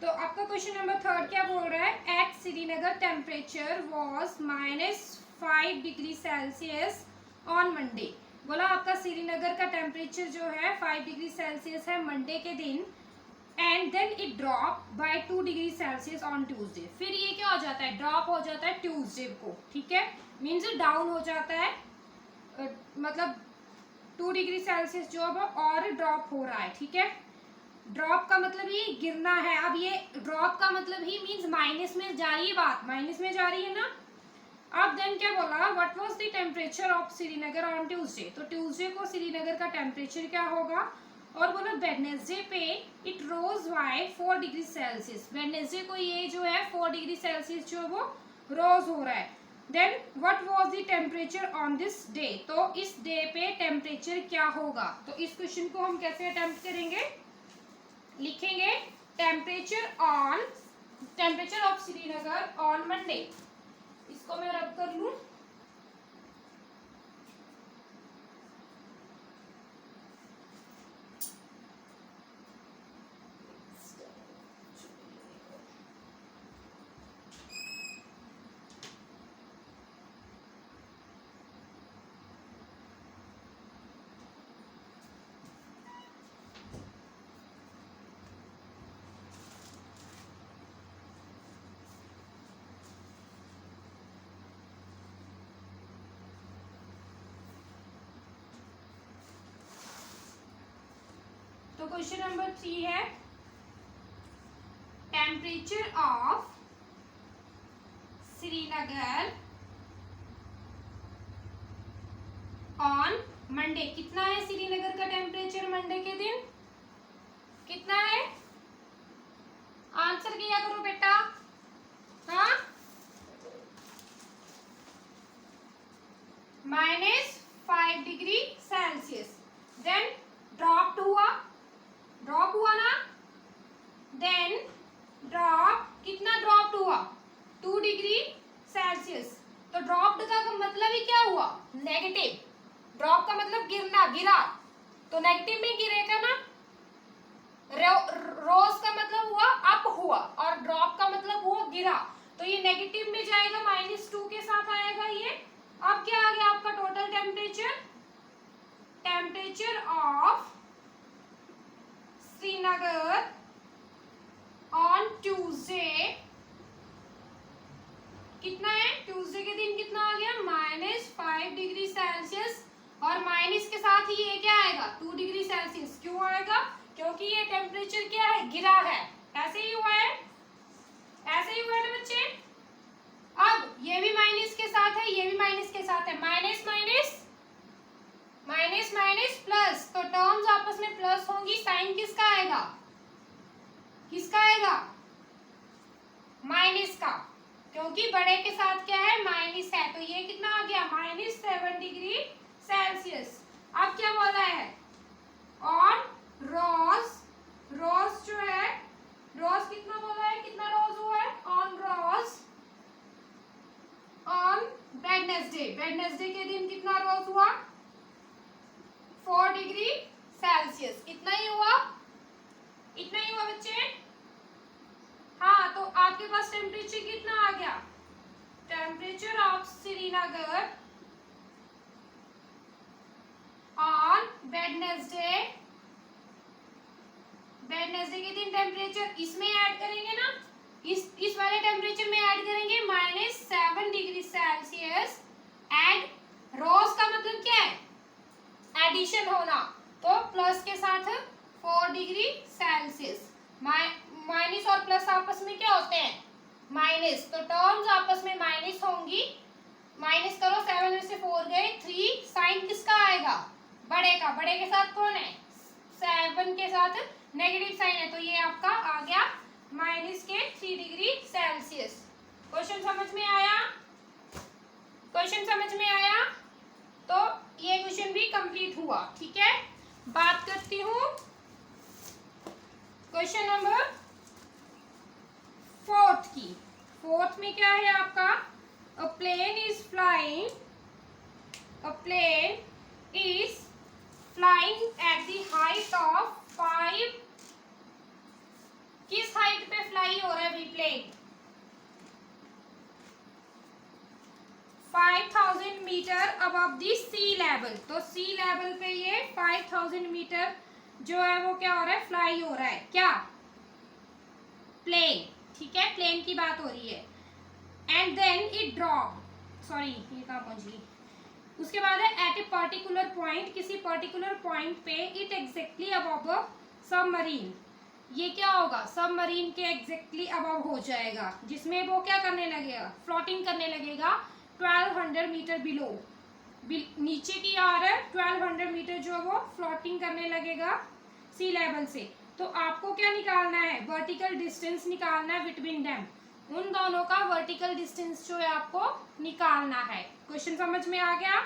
तो आपका question number 3 क्या बोल रहा है, at Srinagar temperature was -5 degree Celsius on Monday. बोला आपका श्रीनगर का टेम्परेचर जो है 5 डिग्री सेल्सियस है मंडे के दिन, and then it drop by 2 degree Celsius on Tuesday. फिर ये क्या हो जाता है, ड्रॉप हो जाता है ट्यूसडे को, ठीक है, मीन्स डाउन हो जाता है, मतलब 2 डिग्री सेल्सियस जो अब और ड्रॉप हो रहा है, ठीक है। ड्रॉप का मतलब ये गिरना है। अब ये ड्रॉप का मतलब ही मीन्स माइनस में जा रही है, बात माइनस में जा रही है ना। अब देन क्या बोला, what was the temperature of Srinagar on Tuesday. तो ट्यूसडे को श्रीनगर का टेम्परेचर क्या होगा, और बोला वेडनेसडे पे it rose by 4 degree Celsius. Wednesday को ये जो है 4 डिग्री सेल्सियस जो वो रोज हो रहा है। Then what was the temperature on this day. तो इस डे पे टेम्परेचर क्या होगा। तो इस क्वेश्चन को हम कैसे अटेम्प्ट करेंगे, लिखेंगे temperature of Srinagar on Monday. इसको मैं रब कर लूं, तो क्वेश्चन नंबर 3 है, temperature of Srinagar on Monday. कितना है श्रीनगर का टेम्परेचर मंडे के दिन, कितना है, आंसर किया करो बेटा। हाँ, -5 डिग्री सेल्सियस। देन ड्रॉप हुआ ना, देन ड्रॉप कितना ड्रॉप हुआ, 2 डिग्री सेल्सियस। तो ड्रॉप्ड का मतलब ही क्या हुआ, नेगेटिव। ड्रॉप का मतलब गिरना, गिरा, तो नेगेटिव में गिरेगा ना। रोज का मतलब हुआ अप हुआ, और ड्रॉप का मतलब हुआ गिरा, तो ये नेगेटिव में जाएगा, -2 के साथ आएगा ये। अब क्या आ गया आपका total temperature of Srinagar on Tuesday कितना है, ट्यूसडे के दिन कितना आ गया, -5 डिग्री सेल्सियस, और माइनस के साथ ही ये क्या आएगा, 2 डिग्री सेल्सियस। क्यों आएगा, क्योंकि ये टेम्परेचर क्या है, गिरा है। ऐसे ही हुआ है, ऐसे ही हुआ है ना बच्चे। अब ये भी माइनस के साथ है, ये भी माइनस के साथ है, minus minus minus minus plus, तो टर्म्स आपस में प्लस होंगी। साइन किसका आएगा, किसका आएगा, माइनस का, क्योंकि बड़े के साथ क्या है, माइनस है। तो ये कितना आ गया, -7 डिग्री सेल्सियस। अब क्या बोला है, ऑन रोज जो है, रोज कितना बोला है, कितना रोज हुआ है, ऑन रोज ऑन वेडनेसडे के दिन कितना रोज हुआ, 4 डिग्री सेल्सियस। इतना ही हुआ, इतना ही हुआ बच्चे। हाँ, तो आपके पास टेम्परेचर कितना आ गया, temperature of Srinagar on Wednesday के दिन टेम्परेचर इसमें ऐड करेंगे ना, इस वाले टेम्परेचर में ऐड करेंगे -7 डिग्री सेल्सियस। एंड रोज का मतलब क्या है, एडिशन होना, तो प्लस के साथ 4 डिग्री सेल्सियस। माइनस और प्लस आपस में क्या होते हैं, माइनस, तो टर्म्स आपस में माइनस होंगी। माइनस करो, 7 में से 4 गए 3, साइन किसका आएगा, बड़े का। बड़े के साथ कौन है, 7 के साथ नेगेटिव साइन है, तो ये आपका आ गया -3 डिग्री सेल्सियस। क्वेश्चन समझ में आया, क्वेश्चन समझ में आया। तो ये क्वेश्चन भी कंप्लीट हुआ, ठीक है। बात करती हूँ क्वेश्चन नंबर 4 की। 4 में क्या है आपका, a plane is flying at the height of 5, किस हाइट पे metre above the sea level. तो सी लेवल पे ये 5000 मीटर जो है वो क्या हो रहा है, फ्लाई हो रहा है। क्या? प्लेन। ठीक है, प्लेन की बात हो रही है। And then it drop, sorry ये कहाँ पहुंच गई। उसके बाद है एट ए पर्टिकुलर पॉइंट, किसी पर्टिकुलर पॉइंट पे इट एग्जैक्टली अबव सबमरीन। ये क्या होगा, सबमरीन के एग्जैक्टली अबव हो जाएगा, जिसमें वो क्या करने लगेगा, फ्लोटिंग करने लगेगा 1200 मीटर बिलो। नीचे की ओर 1200 मीटर जो वो फ्लोटिंग करने लगेगा सी लेवल से। तो आपको क्या निकालना है, वर्टिकल डिस्टेंस निकालना है बिटवीन देम। उन दोनों का वर्टिकल डिस्टेंस जो है आपको निकालना है। क्वेश्चन समझ में आ गया?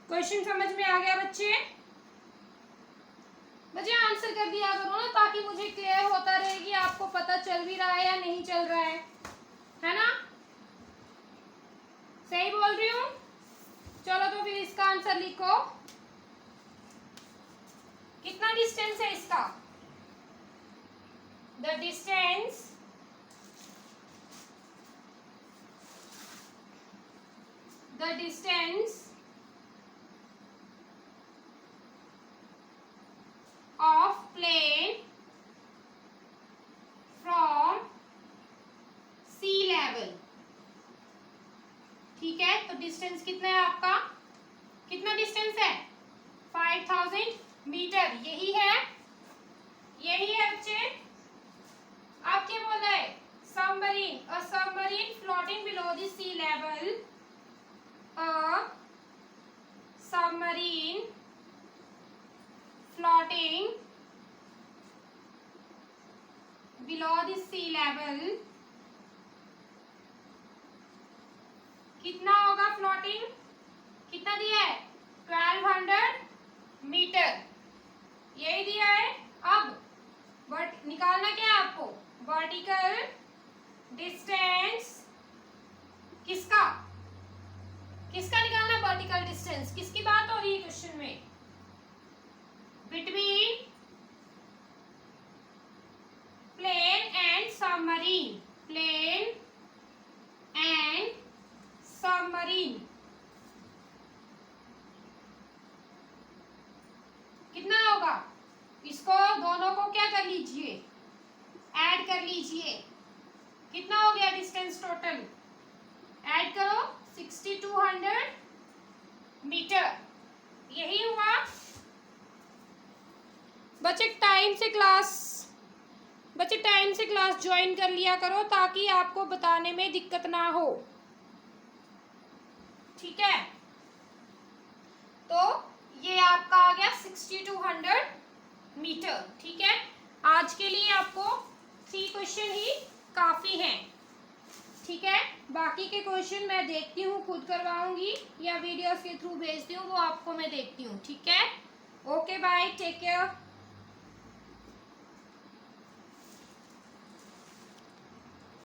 क्वेश्चन समझ में आ गया बच्चे? बच्चे आंसर कर दिया करो ना, ताकि मुझे क्लियर होता रहे कि आपको पता चल भी रहा है या नहीं चल रहा है ना? सही बोल रही हूँ? चलो तो फिर इसका आंसर लिखो। कितना डिस्टेंस है इसका? The distance of plane from sea level। ठीक है, तो डिस्टेंस कितना है आपका, कितना डिस्टेंस है, 5000 मीटर। यही है बच्चे। आप क्या बोल रहे हैं, submarine, a submarine floating below the sea level, a submarine floating below the sea level. कितना होगा फ्लोटिंग, कितना दिया है, 1200 मीटर, यही दिया है। अब निकालना क्या है आपको, वर्टिकल डिस्टेंस। किसका निकालना, वर्टिकल डिस्टेंस। किसकी बात हो रही है क्वेश्चन में, between plane and submarine, plane and submarine. कितना होगा, इसको दोनों को क्या कर लीजिए, ऐड कर लीजिए। कितना हो गया डिस्टेंस टोटल, ऐड करो 6200 मीटर। यही हुआ बच्चे। टाइम से क्लास ज्वाइन कर लिया करो, ताकि आपको बताने में दिक्कत ना हो। ठीक है, तो ये आपका आ गया 6200 मीटर। ठीक है, आज के लिए आपको 3 क्वेश्चन ही काफी हैं। ठीक है, बाकी के क्वेश्चन मैं देखती हूँ, खुद करवाऊंगी या वीडियोस के थ्रू भेजती हूँ, वो आपको मैं देखती हूँ। ठीक है, ओके बाय, टेक केयर।